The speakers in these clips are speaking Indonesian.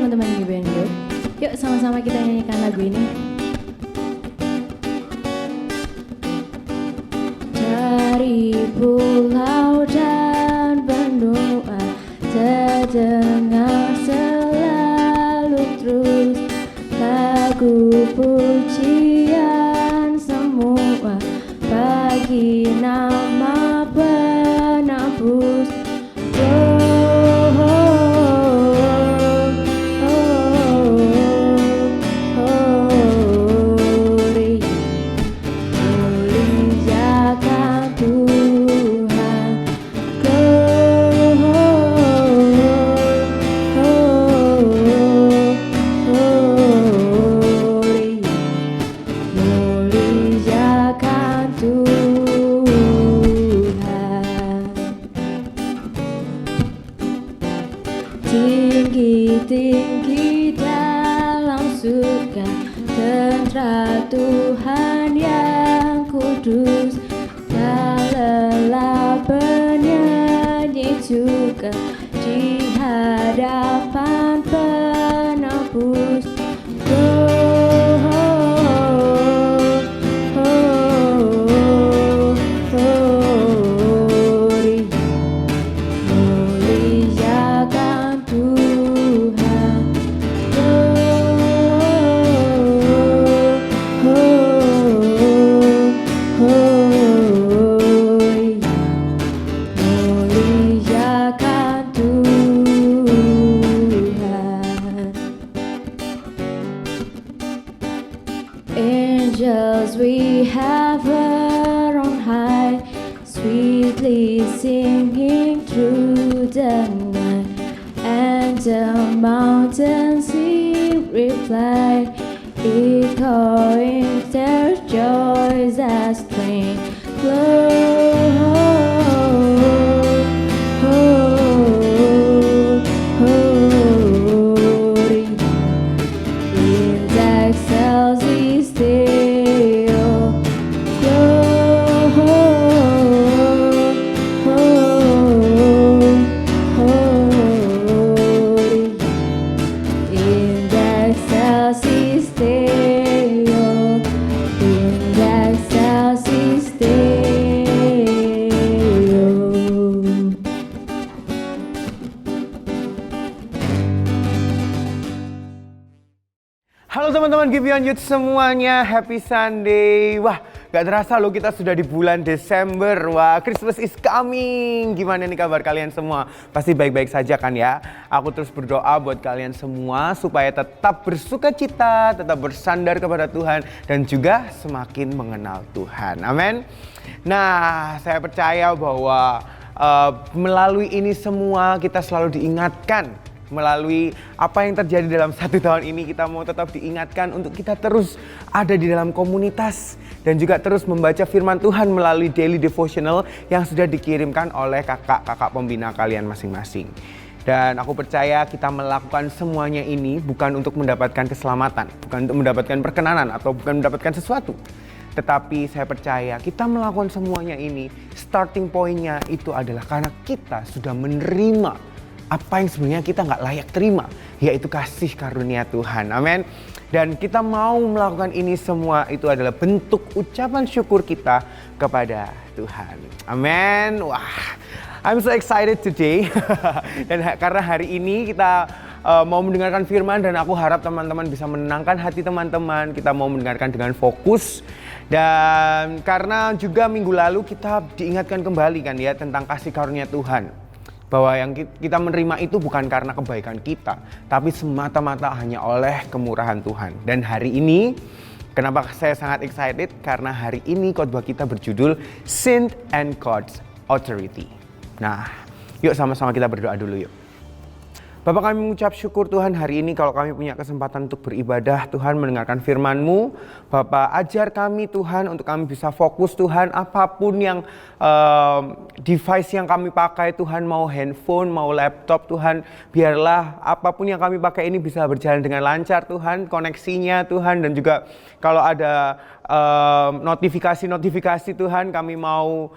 teman-teman GBN Youth. Yuk sama-sama kita nyanyikan lagu ini. Dari pulau dan benua terdengar selalu terus lagu pujian semua bagi nama penebus. Tinggi-tinggi dalam surga, tentara Tuhan yang kudus, tak lelah bernyanyi juga di hadapan penebus. Angels we have her on high, sweetly singing through the night, and the mountains in reply, echoing their joys as strength Halo teman-teman GBN Youth semuanya, happy Sunday. Wah, gak terasa loh kita sudah di bulan Desember. Wah, Christmas is coming. Gimana nih kabar kalian semua? Pasti baik-baik saja kan ya? Aku terus berdoa buat kalian semua supaya tetap bersuka cita, tetap bersandar kepada Tuhan, dan juga semakin mengenal Tuhan. Amin. Nah, saya percaya bahwa melalui ini semua kita selalu diingatkan. Melalui apa yang terjadi dalam 1 tahun ini, kita mau tetap diingatkan untuk kita terus ada di dalam komunitas dan juga terus membaca firman Tuhan melalui daily devotional yang sudah dikirimkan oleh kakak-kakak pembina kalian masing-masing. Dan aku percaya kita melakukan semuanya ini bukan untuk mendapatkan keselamatan, bukan untuk mendapatkan perkenanan atau bukan mendapatkan sesuatu. Tetapi saya percaya kita melakukan semuanya ini, starting point-nya itu adalah karena kita sudah menerima apa yang sebenarnya kita nggak layak terima, yaitu kasih karunia Tuhan. Amin. Dan kita mau melakukan ini semua itu adalah bentuk ucapan syukur kita kepada Tuhan. Amin. Wah, I'm so excited today. Dan karena hari ini kita mau mendengarkan firman, dan aku harap teman-teman bisa menenangkan hati teman-teman. Kita mau mendengarkan dengan fokus. Dan karena juga minggu lalu kita diingatkan kembali kan ya tentang kasih karunia Tuhan. Bahwa yang kita menerima itu bukan karena kebaikan kita, tapi semata-mata hanya oleh kemurahan Tuhan. Dan hari ini, kenapa saya sangat excited? Karena hari ini khotbah kita berjudul Sin and God's Authority. Nah, yuk sama-sama kita berdoa dulu yuk. Bapak, kami mengucap syukur Tuhan hari ini kalau kami punya kesempatan untuk beribadah, Tuhan mendengarkan firman-Mu. Bapak, ajar kami Tuhan untuk kami bisa fokus Tuhan, apapun yang device yang kami pakai Tuhan, mau handphone, mau laptop Tuhan, biarlah apapun yang kami pakai ini bisa berjalan dengan lancar Tuhan, koneksinya Tuhan, dan juga kalau ada notifikasi Tuhan, kami mau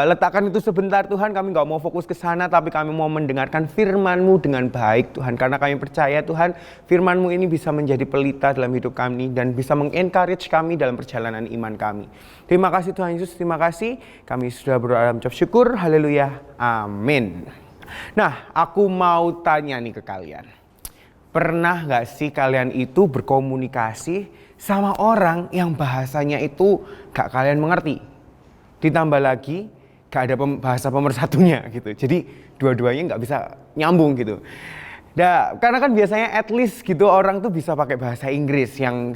letakkan itu sebentar Tuhan, kami nggak mau fokus ke sana, tapi kami mau mendengarkan firman-Mu dengan baik Tuhan, karena kami percaya Tuhan, firman-Mu ini bisa menjadi pelita dalam hidup kami dan bisa mengencourage kami dalam perjalanan iman kami. Terima kasih Tuhan Yesus, terima kasih, kami sudah berdoa dalam ucap syukur, haleluya, amin. Nah, aku mau tanya nih ke kalian, pernah nggak sih kalian itu berkomunikasi sama orang yang bahasanya itu gak kalian mengerti? Ditambah lagi gak ada bahasa pemersatunya gitu. Jadi dua-duanya gak bisa nyambung gitu. Nah, karena kan biasanya at least gitu orang tuh bisa pakai bahasa Inggris yang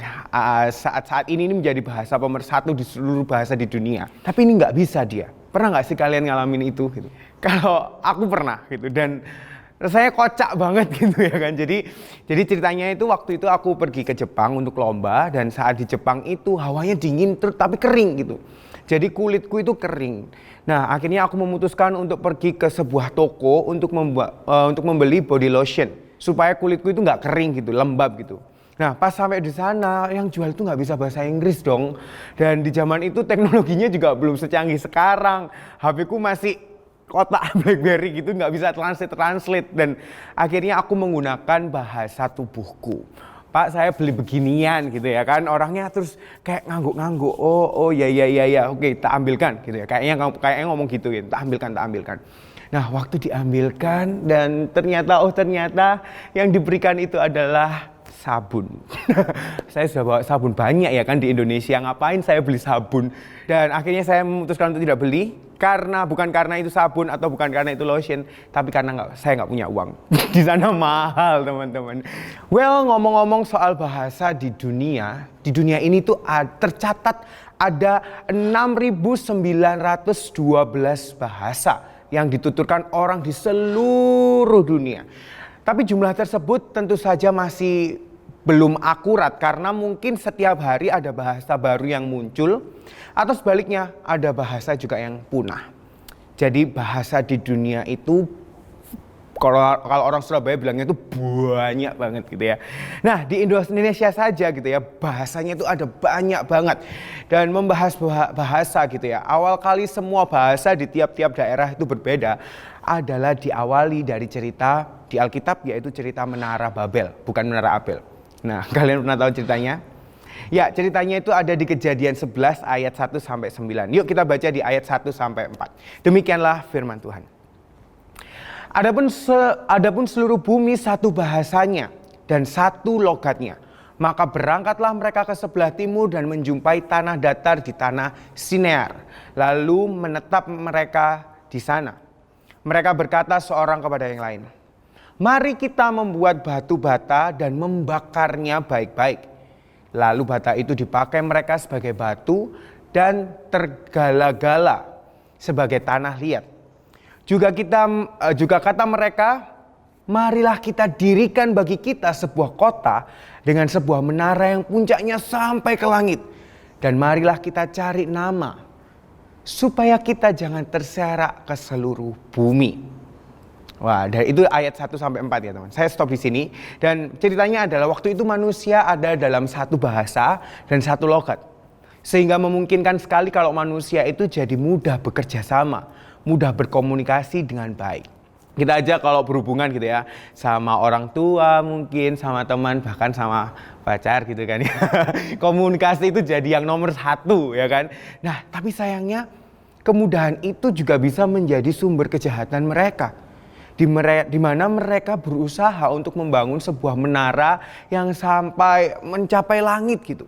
saat ini menjadi bahasa pemersatu di seluruh bahasa di dunia. Tapi ini gak bisa dia. Pernah gak sih kalian ngalamin itu gitu? Kalau aku pernah gitu, dan rasanya kocak banget gitu ya kan. Jadi ceritanya itu waktu itu aku pergi ke Jepang untuk lomba, dan saat di Jepang itu hawanya dingin tapi kering gitu. Jadi kulitku itu kering. Nah, akhirnya aku memutuskan untuk pergi ke sebuah toko untuk membeli body lotion supaya kulitku itu nggak kering gitu, lembab gitu. Nah, pas sampai di sana yang jual itu nggak bisa bahasa Inggris dong. Dan di zaman itu teknologinya juga belum secanggih sekarang. HP-ku masih kotak BlackBerry gitu, nggak bisa translate, dan akhirnya aku menggunakan bahasa tubuhku. Pak, saya beli beginian gitu ya kan, orangnya terus kayak ngangguk-ngangguk, oh ya, oke, tak ambilkan gitu ya, kayaknya ngomong gitu ya, tak ambilkan. Nah, waktu diambilkan dan ternyata yang diberikan itu adalah sabun. Saya sudah bawa sabun banyak ya kan di Indonesia, ngapain saya beli sabun? Dan akhirnya saya memutuskan untuk tidak beli, bukan karena itu sabun atau bukan karena itu lotion, tapi karena saya nggak punya uang. Di sana mahal teman-teman. Well, ngomong-ngomong soal bahasa di dunia ini tuh tercatat ada 6.912 bahasa yang dituturkan orang di seluruh dunia. Tapi jumlah tersebut tentu saja masih belum akurat, karena mungkin setiap hari ada bahasa baru yang muncul, atau sebaliknya ada bahasa juga yang punah. Jadi bahasa di dunia itu kalau orang Surabaya bilangnya itu banyak banget gitu ya. Nah, di Indonesia saja gitu ya, bahasanya itu ada banyak banget. Dan membahas bahasa gitu ya, awal kali semua bahasa di tiap-tiap daerah itu berbeda adalah diawali dari cerita di Alkitab, yaitu cerita Menara Babel, bukan Menara Abel. Nah, kalian pernah tahu ceritanya? Ya, ceritanya itu ada di Kejadian 11 ayat 1 sampai 9. Yuk kita baca di ayat 1 sampai 4. Demikianlah firman Tuhan. Adapun seluruh bumi satu bahasanya dan satu logatnya. Maka berangkatlah mereka ke sebelah timur dan menjumpai tanah datar di tanah Sinear. Lalu menetap mereka di sana. Mereka berkata seorang kepada yang lain, "Mari kita membuat batu bata dan membakarnya baik-baik." Lalu bata itu dipakai mereka sebagai batu dan tergala-gala sebagai tanah liat. Juga kata mereka, "Marilah kita dirikan bagi kita sebuah kota dengan sebuah menara yang puncaknya sampai ke langit. Dan marilah kita cari nama, supaya kita jangan terserak ke seluruh bumi." Wah, dari itu ayat 1 sampai 4 ya teman. Saya stop di sini, dan ceritanya adalah waktu itu manusia ada dalam satu bahasa dan satu logat. Sehingga memungkinkan sekali kalau manusia itu jadi mudah bekerja sama, mudah berkomunikasi dengan baik. Kita aja kalau berhubungan gitu ya, sama orang tua mungkin, sama teman, bahkan sama pacar gitu kan ya. Komunikasi itu jadi yang nomor 1 ya kan. Nah, tapi sayangnya kemudahan itu juga bisa menjadi sumber kejahatan mereka. Di mana mereka berusaha untuk membangun sebuah menara yang sampai mencapai langit gitu.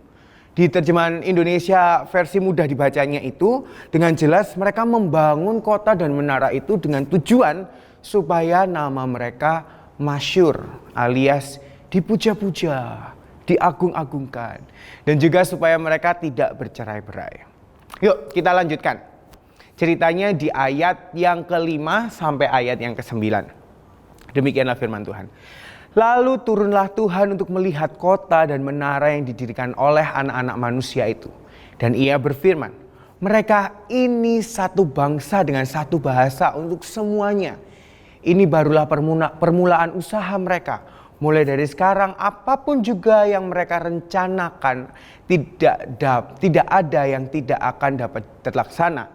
Di terjemahan Indonesia versi mudah dibacanya itu dengan jelas mereka membangun kota dan menara itu dengan tujuan supaya nama mereka masyhur, alias dipuja-puja, diagung-agungkan, dan juga supaya mereka tidak bercerai-berai. Yuk kita lanjutkan. Ceritanya di ayat yang ke-5 sampai ayat yang ke-9. Demikianlah firman Tuhan. Lalu turunlah Tuhan untuk melihat kota dan menara yang didirikan oleh anak-anak manusia itu. Dan ia berfirman, "Mereka ini satu bangsa dengan satu bahasa untuk semuanya. Ini barulah permulaan usaha mereka. mulai dari sekarang apapun juga yang mereka rencanakan tidak ada yang tidak akan dapat terlaksana.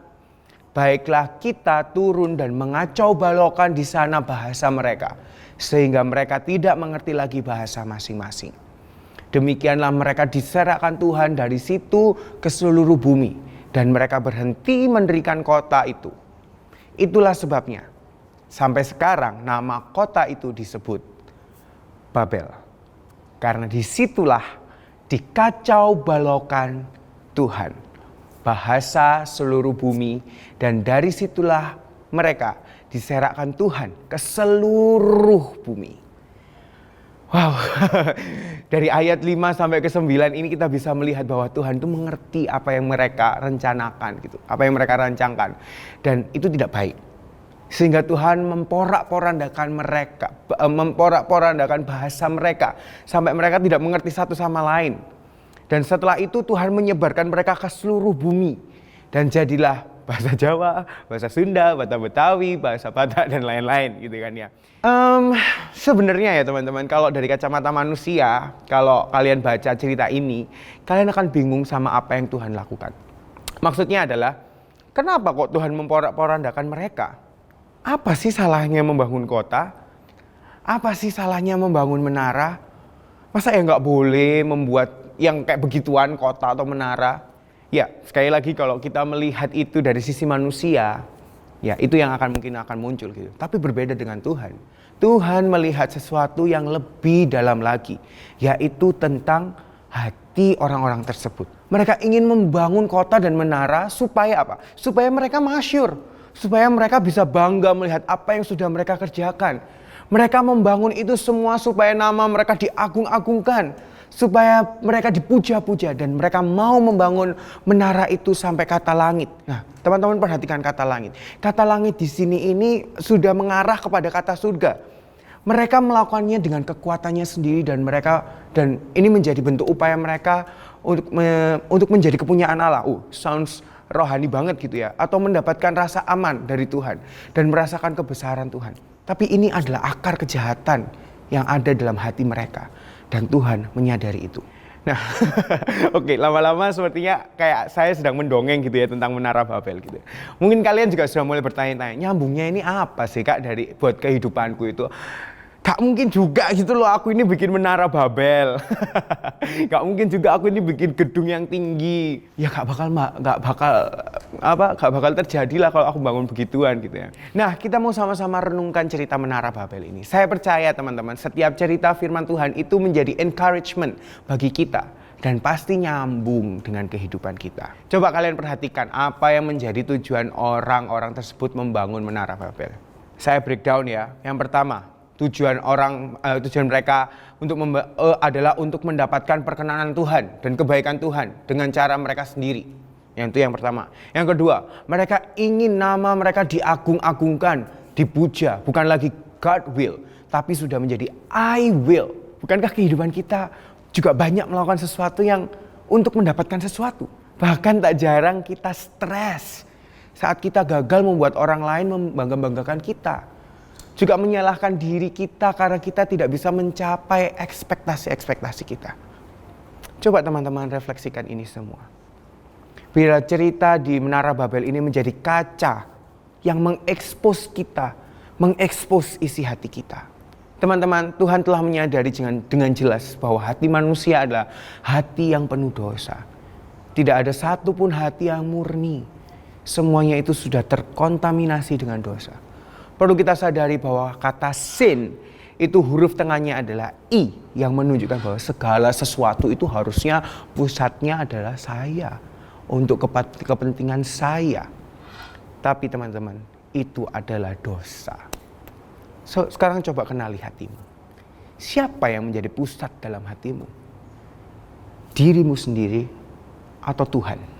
Baiklah kita turun dan mengacau balokkan di sana bahasa mereka, sehingga mereka tidak mengerti lagi bahasa masing-masing. Demikianlah mereka diserahkan Tuhan dari situ ke seluruh bumi, dan mereka berhenti mendirikan kota itu. Itulah sebabnya sampai sekarang nama kota itu disebut Babel. Karena disitulah dikacau balokkan Tuhan, bahasa seluruh bumi, dan dari situlah mereka diserahkan Tuhan ke seluruh bumi. Wow, dari ayat 5 sampai ke 9 ini kita bisa melihat bahwa Tuhan itu mengerti apa yang mereka rencanakan gitu, apa yang mereka rancangkan, dan itu tidak baik. Sehingga Tuhan memporak-porandakan bahasa mereka sampai mereka tidak mengerti satu sama lain. Dan setelah itu Tuhan menyebarkan mereka ke seluruh bumi, dan jadilah bahasa Jawa, bahasa Sunda, bahasa Betawi, bahasa Batak, dan lain-lain gitu kan ya. Sebenarnya ya teman-teman, kalau dari kacamata manusia, kalau kalian baca cerita ini, kalian akan bingung sama apa yang Tuhan lakukan. Maksudnya adalah, kenapa kok Tuhan memporak-porandakan mereka? Apa sih salahnya membangun kota? Apa sih salahnya membangun menara? Masa ya nggak boleh membuat yang kayak begituan kota atau menara? Ya, sekali lagi kalau kita melihat itu dari sisi manusia, ya itu yang mungkin akan muncul gitu. Tapi berbeda dengan Tuhan. Tuhan melihat sesuatu yang lebih dalam lagi, yaitu tentang hati orang-orang tersebut. Mereka ingin membangun kota dan menara supaya apa? Supaya mereka masyhur, supaya mereka bisa bangga melihat apa yang sudah mereka kerjakan. Mereka membangun itu semua supaya nama mereka diagung-agungkan, supaya mereka dipuja-puja, dan mereka mau membangun menara itu sampai kata langit. Nah, teman-teman perhatikan kata langit. Kata langit di sini ini sudah mengarah kepada kata surga. Mereka melakukannya dengan kekuatannya sendiri, dan ini menjadi bentuk upaya mereka untuk menjadi kepunyaan Allah. Sounds rohani banget gitu ya, atau mendapatkan rasa aman dari Tuhan dan merasakan kebesaran Tuhan. Tapi ini adalah akar kejahatan yang ada dalam hati mereka. Dan Tuhan menyadari itu. Nah, oke, lama-lama sepertinya kayak saya sedang mendongeng gitu ya tentang Menara Babel gitu. Mungkin kalian juga sudah mulai bertanya-tanya, nyambungnya ini apa sih Kak buat kehidupanku itu? Gak mungkin juga gitu loh aku ini bikin Menara Babel. Gak mungkin juga aku ini bikin gedung yang tinggi. Ya gak bakal terjadi lah kalau aku bangun begituan gitu ya. Nah, kita mau sama-sama renungkan cerita Menara Babel ini. Saya percaya teman-teman, setiap cerita firman Tuhan itu menjadi encouragement bagi kita, dan pasti nyambung dengan kehidupan kita. Coba kalian perhatikan apa yang menjadi tujuan orang-orang tersebut membangun Menara Babel. Saya breakdown ya. Yang pertama, tujuan mereka adalah untuk mendapatkan perkenanan Tuhan dan kebaikan Tuhan dengan cara mereka sendiri. Itu yang pertama. Yang kedua, mereka ingin nama mereka diagung-agungkan, dipuja. Bukan lagi God will, tapi sudah menjadi I will. Bukankah kehidupan kita juga banyak melakukan sesuatu yang untuk mendapatkan sesuatu? Bahkan tak jarang kita stres saat kita gagal membuat orang lain membangga-banggakan kita. Juga menyalahkan diri kita karena kita tidak bisa mencapai ekspektasi-ekspektasi kita. Coba teman-teman refleksikan ini semua. Bila cerita di Menara Babel ini menjadi kaca yang mengekspos kita, mengekspos isi hati kita. Teman-teman, Tuhan telah menyadari dengan jelas bahwa hati manusia adalah hati yang penuh dosa. Tidak ada satupun hati yang murni. Semuanya itu sudah terkontaminasi dengan dosa. Perlu kita sadari bahwa kata sin itu huruf tengahnya adalah I, yang menunjukkan bahwa segala sesuatu itu harusnya pusatnya adalah saya, untuk kepentingan saya. Tapi teman-teman, itu adalah dosa. Sekarang coba kenali hatimu. Siapa yang menjadi pusat dalam hatimu? Dirimu sendiri atau Tuhan?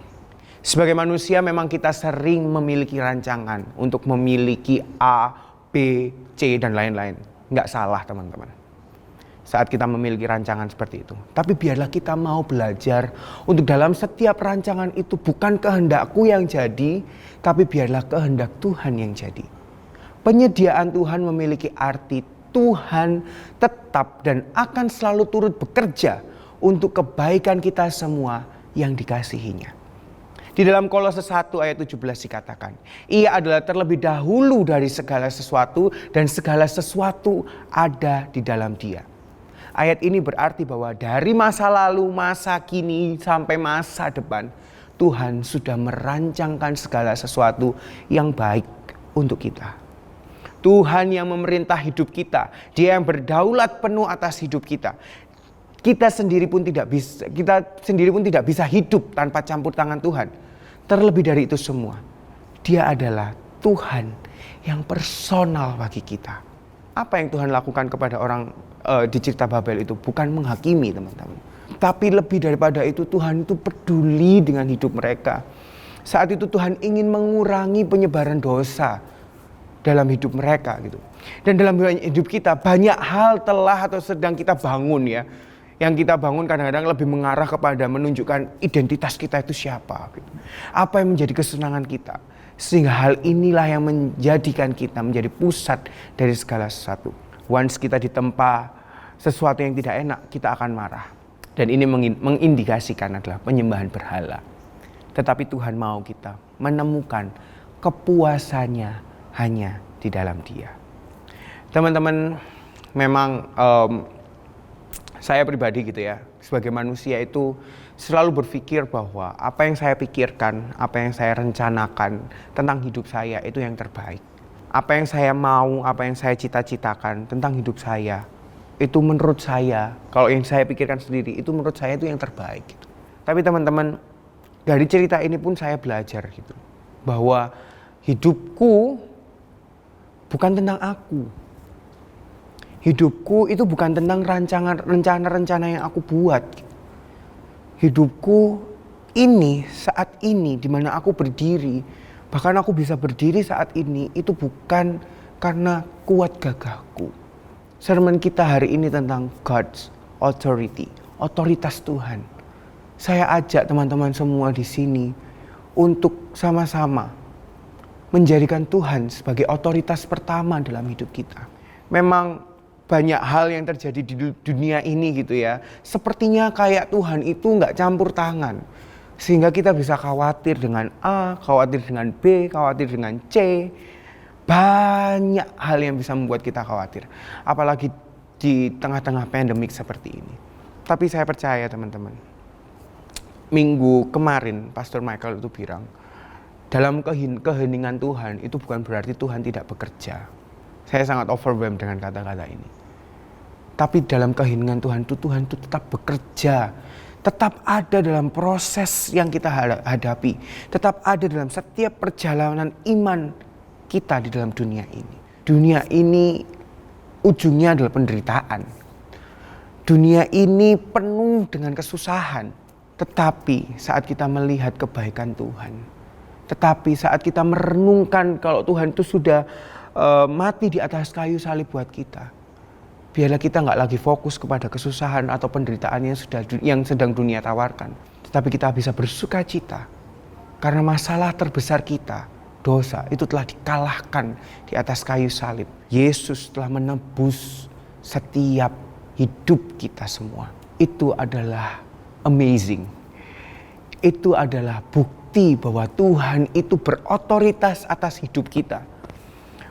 Sebagai manusia memang kita sering memiliki rancangan untuk memiliki A, B, C, dan lain-lain. Nggak salah teman-teman saat kita memiliki rancangan seperti itu. Tapi biarlah kita mau belajar untuk dalam setiap rancangan itu bukan kehendakku yang jadi, tapi biarlah kehendak Tuhan yang jadi. Penyediaan Tuhan memiliki arti Tuhan tetap dan akan selalu turut bekerja untuk kebaikan kita semua yang dikasihinya. Di dalam Kolose 1 ayat 17 dikatakan, Ia adalah terlebih dahulu dari segala sesuatu dan segala sesuatu ada di dalam Dia. Ayat ini berarti bahwa dari masa lalu, masa kini sampai masa depan, Tuhan sudah merancangkan segala sesuatu yang baik untuk kita. Tuhan yang memerintah hidup kita, Dia yang berdaulat penuh atas hidup kita. Kita sendiri pun tidak bisa hidup tanpa campur tangan Tuhan. Terlebih dari itu semua, Dia adalah Tuhan yang personal bagi kita. Apa yang Tuhan lakukan kepada orang di cerita Babel itu bukan menghakimi, teman-teman. Tapi lebih daripada itu, Tuhan itu peduli dengan hidup mereka. Saat itu Tuhan ingin mengurangi penyebaran dosa dalam hidup mereka gitu. Dan dalam hidup kita banyak hal telah atau sedang kita bangun ya. Yang kita bangun kadang-kadang lebih mengarah kepada menunjukkan identitas kita itu siapa gitu. Apa yang menjadi kesenangan kita. Sehingga hal inilah yang menjadikan kita menjadi pusat dari segala sesuatu. Once kita ditempa sesuatu yang tidak enak, kita akan marah. Dan ini mengindikasikan adalah penyembahan berhala. Tetapi Tuhan mau kita menemukan kepuasannya hanya di dalam Dia. Teman-teman, memang saya pribadi gitu ya, sebagai manusia itu selalu berpikir bahwa apa yang saya pikirkan, apa yang saya rencanakan tentang hidup saya itu yang terbaik. Apa yang saya mau, apa yang saya cita-citakan tentang hidup saya, itu menurut saya, kalau yang saya pikirkan sendiri, itu menurut saya itu yang terbaik. Gitu. Tapi teman-teman, dari cerita ini pun saya belajar gitu, bahwa hidupku bukan tentang aku. Hidupku itu bukan tentang rencana-rencana yang aku buat. Hidupku ini, saat ini, di mana aku berdiri, bahkan aku bisa berdiri saat ini, itu bukan karena kuat gagahku. Sermon kita hari ini tentang God's authority, otoritas Tuhan. Saya ajak teman-teman semua di sini untuk sama-sama menjadikan Tuhan sebagai otoritas pertama dalam hidup kita. Memang banyak hal yang terjadi di dunia ini gitu ya. Sepertinya kayak Tuhan itu nggak campur tangan. Sehingga kita bisa khawatir dengan A, khawatir dengan B, khawatir dengan C. Banyak hal yang bisa membuat kita khawatir. Apalagi di tengah-tengah pandemik seperti ini. Tapi saya percaya teman-teman. Minggu kemarin Pastor Michael itu bilang, dalam keheningan Tuhan itu bukan berarti Tuhan tidak bekerja. Saya sangat overwhelmed dengan kata-kata ini. Tapi dalam keheningan Tuhan itu tetap bekerja. Tetap ada dalam proses yang kita hadapi. Tetap ada dalam setiap perjalanan iman kita di dalam dunia ini. Dunia ini ujungnya adalah penderitaan. Dunia ini penuh dengan kesusahan. Tetapi saat kita melihat kebaikan Tuhan. Tetapi saat kita merenungkan kalau Tuhan itu sudah mati di atas kayu salib buat kita. Biarlah kita nggak lagi fokus kepada kesusahan atau penderitaan yang sedang dunia tawarkan. Tetapi kita bisa bersuka cita. Karena masalah terbesar kita, dosa, itu telah dikalahkan di atas kayu salib. Yesus telah menebus setiap hidup kita semua. Itu adalah amazing. Itu adalah bukti bahwa Tuhan itu berotoritas atas hidup kita.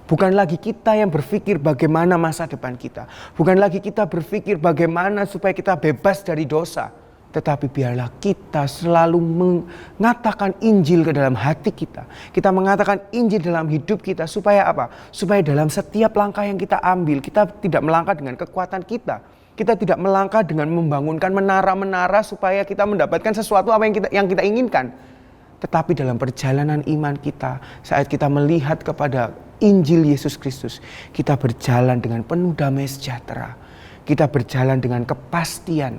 Bukan lagi kita yang berpikir bagaimana masa depan kita. Bukan lagi kita berpikir bagaimana supaya kita bebas dari dosa. Tetapi biarlah kita selalu mengatakan Injil ke dalam hati kita. Kita mengatakan Injil dalam hidup kita supaya apa? Supaya dalam setiap langkah yang kita ambil, kita tidak melangkah dengan kekuatan kita. Kita tidak melangkah dengan membangunkan menara-menara supaya kita mendapatkan sesuatu apa yang kita inginkan. Tetapi dalam perjalanan iman kita, saat kita melihat kepada Injil Yesus Kristus, kita berjalan dengan penuh damai sejahtera. Kita berjalan dengan kepastian.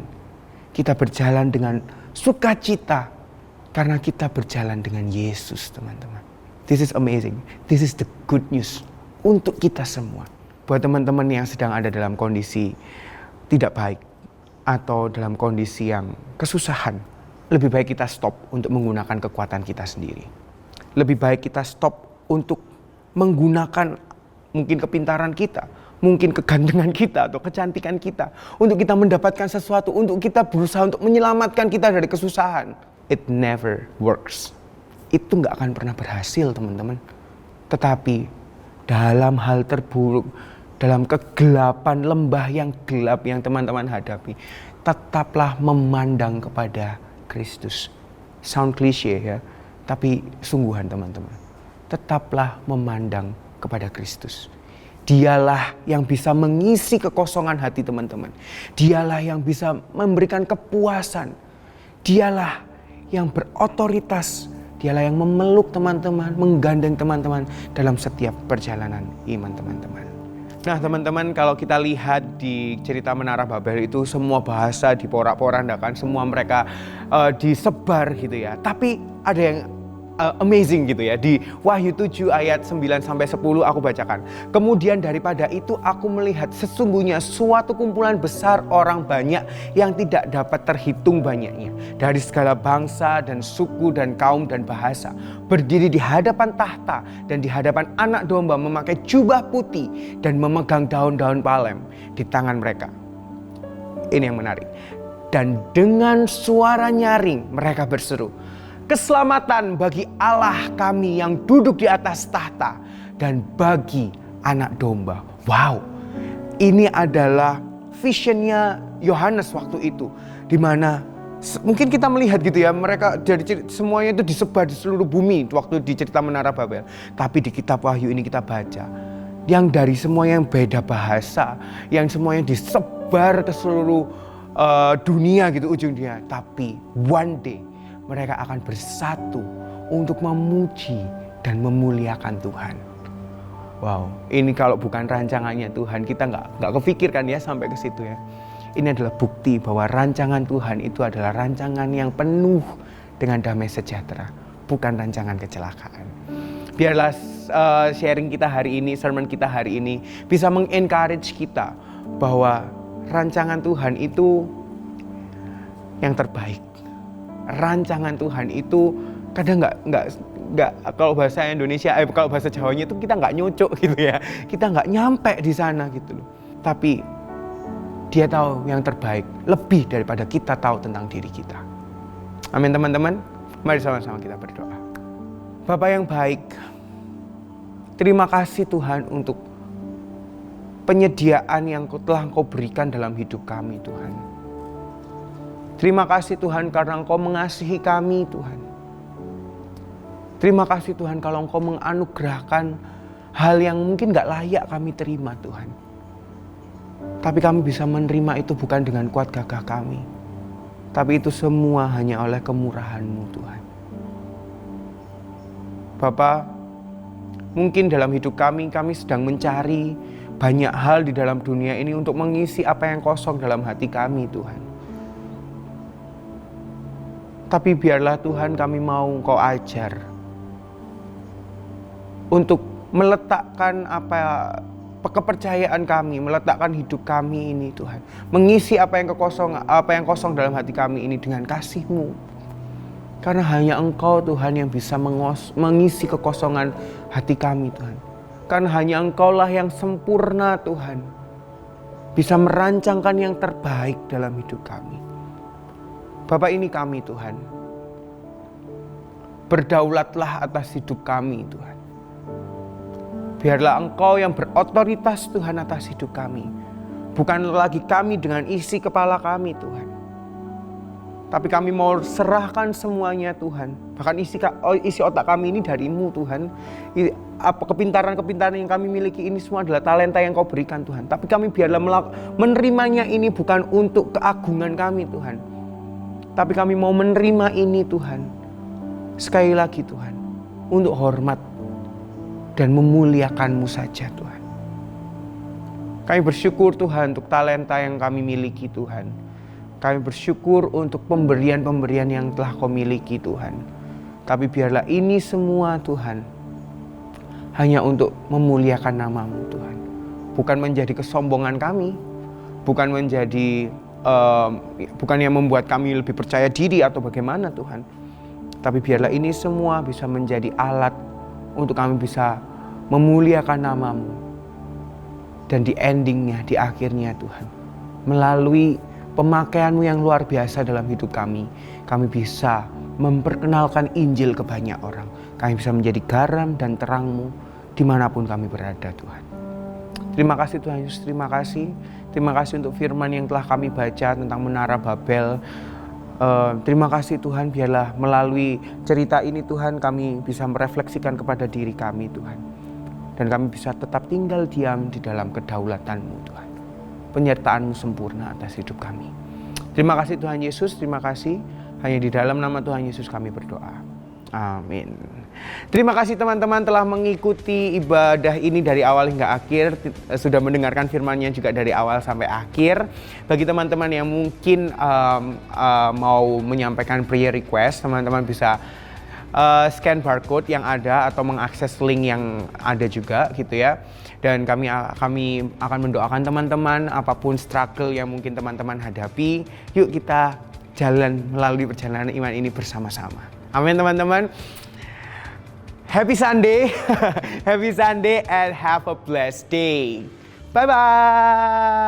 Kita berjalan dengan sukacita. Karena kita berjalan dengan Yesus, teman-teman. This is amazing. This is the good news untuk kita semua. Buat teman-teman yang sedang ada dalam kondisi tidak baik atau dalam kondisi yang kesusahan, lebih baik kita stop untuk menggunakan kekuatan kita sendiri. Lebih baik kita stop untuk menggunakan mungkin kepintaran kita mungkin kegantengan kita atau kecantikan kita, untuk kita mendapatkan sesuatu, untuk kita berusaha untuk menyelamatkan kita dari kesusahan. It never works. Itu gak akan pernah berhasil, teman-teman. Tetapi dalam hal terburuk, dalam kegelapan lembah yang gelap yang teman-teman hadapi, tetaplah memandang kepada Kristus. Sound klise ya, tapi sungguhan teman-teman. Tetaplah memandang kepada Kristus. Dialah yang bisa mengisi kekosongan hati teman-teman. Dialah yang bisa memberikan kepuasan. Dialah yang berotoritas. Dialah yang memeluk teman-teman, menggandeng teman-teman dalam setiap perjalanan iman teman-teman. Nah teman-teman, kalau kita lihat di cerita Menara Babel itu, semua bahasa diporak-porandakan, semua mereka disebar gitu ya. Tapi ada yang amazing gitu ya. Di Wahyu 7 ayat 9-10 aku bacakan. Kemudian daripada itu aku melihat sesungguhnya suatu kumpulan besar orang banyak yang tidak dapat terhitung banyaknya, dari segala bangsa dan suku dan kaum dan bahasa, berdiri di hadapan tahta dan di hadapan Anak Domba, memakai jubah putih dan memegang daun-daun palem di tangan mereka. Ini yang menarik. Dan dengan suara nyaring mereka berseru, keselamatan bagi Allah kami yang duduk di atas tahta dan bagi Anak Domba. Wow, ini adalah visionnya Yohanes waktu itu, di mana mungkin kita melihat gitu ya, mereka dari semuanya itu disebar di seluruh bumi waktu di cerita Menara Babel. Tapi di kitab Wahyu ini kita baca yang dari semua yang beda bahasa, yang semuanya disebar ke seluruh dunia gitu ujungnya. Tapi one day mereka akan bersatu untuk memuji dan memuliakan Tuhan. Wow, ini kalau bukan rancangannya Tuhan, kita nggak kepikirkan ya sampai ke situ ya. Ini adalah bukti bahwa rancangan Tuhan itu adalah rancangan yang penuh dengan damai sejahtera, bukan rancangan kecelakaan. Biarlah sharing kita hari ini, sermon kita hari ini bisa mengencourage kita bahwa rancangan Tuhan itu yang terbaik. Rancangan Tuhan itu kadang nggak kalau bahasa Indonesia, kalau bahasa Jawanya itu kita nggak nyocok gitu ya, kita nggak nyampe di sana gitu loh. Tapi Dia tahu yang terbaik lebih daripada kita tahu tentang diri kita. Amin teman-teman, mari sama-sama kita berdoa. Bapa yang baik, terima kasih Tuhan untuk penyediaan yang telah Engkau berikan dalam hidup kami Tuhan. Terima kasih Tuhan karena Engkau mengasihi kami Tuhan. Terima kasih Tuhan kalau Engkau menganugerahkan hal yang mungkin gak layak kami terima Tuhan. Tapi kami bisa menerima itu bukan dengan kuat gagah kami. Tapi itu semua hanya oleh kemurahan-Mu Tuhan. Bapa, mungkin dalam hidup kami sedang mencari banyak hal di dalam dunia ini untuk mengisi apa yang kosong dalam hati kami Tuhan. Tapi biarlah Tuhan kami mau Engkau ajar untuk meletakkan kepercayaan kami, meletakkan hidup kami ini Tuhan, mengisi apa yang kosong dalam hati kami ini dengan kasih-Mu. Karena hanya Engkau Tuhan yang bisa mengisi kekosongan hati kami Tuhan. Karena hanya Engkaulah yang sempurna Tuhan, bisa merancangkan yang terbaik dalam hidup kami. Bapak, ini kami Tuhan, berdaulatlah atas hidup kami Tuhan. Biarlah Engkau yang berotoritas Tuhan atas hidup kami. Bukan lagi kami dengan isi kepala kami Tuhan. Tapi kami mau serahkan semuanya Tuhan. Bahkan isi otak kami ini dari-Mu Tuhan. Kepintaran-kepintaran yang kami miliki ini semua adalah talenta yang Kau berikan Tuhan. Tapi kami biarlah menerimanya ini bukan untuk keagungan kami Tuhan. Tapi kami mau menerima ini Tuhan, sekali lagi Tuhan, untuk hormat dan memuliakan-Mu saja Tuhan. Kami bersyukur Tuhan untuk talenta yang kami miliki Tuhan. Kami bersyukur untuk pemberian-pemberian yang telah Kau miliki Tuhan. Tapi biarlah ini semua Tuhan, hanya untuk memuliakan nama-Mu Tuhan. Bukan menjadi kesombongan kami, bukan yang membuat kami lebih percaya diri atau bagaimana Tuhan. Tapi biarlah ini semua bisa menjadi alat untuk kami bisa memuliakan nama-Mu. Dan di endingnya, di akhirnya Tuhan, melalui pemakaian-Mu yang luar biasa dalam hidup kami bisa memperkenalkan Injil ke banyak orang. Kami bisa menjadi garam dan terang-Mu dimanapun kami berada Tuhan. Terima kasih Tuhan Yesus, terima kasih. Terima kasih untuk firman yang telah kami baca tentang Menara Babel. Terima kasih Tuhan, biarlah melalui cerita ini Tuhan kami bisa merefleksikan kepada diri kami Tuhan. Dan kami bisa tetap tinggal diam di dalam kedaulatan-Mu Tuhan. Penyertaan-Mu sempurna atas hidup kami. Terima kasih Tuhan Yesus, terima kasih. Hanya di dalam nama Tuhan Yesus kami berdoa. Amin. Terima kasih teman-teman telah mengikuti ibadah ini dari awal hingga akhir. Sudah mendengarkan firman-Nya juga dari awal sampai akhir. Bagi teman-teman yang mungkin mau menyampaikan prayer request, teman-teman bisa scan barcode yang ada atau mengakses link yang ada juga gitu ya. Dan kami akan mendoakan teman-teman apapun struggle yang mungkin teman-teman hadapi. Yuk kita jalan melalui perjalanan iman ini bersama-sama. Amin teman-teman. Happy Sunday. Happy Sunday and have a blessed day. Bye-bye.